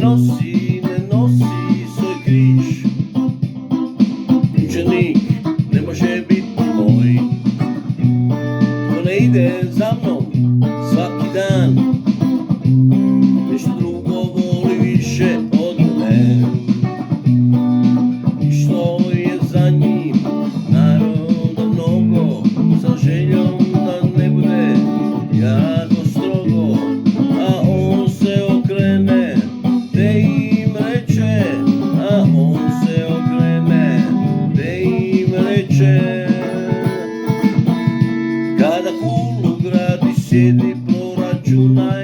ne nosi svoj križ. Učenik ne može biti moj, ko ne ide za mnom svaki dan, nešto drugo voli više od mene. I što je za njim naroda mnogo, sa željom da ne bude jako strogo, a on se okrene te im reče, a on se okrene te im reče. Kada kulu gradi sjedi proračunaj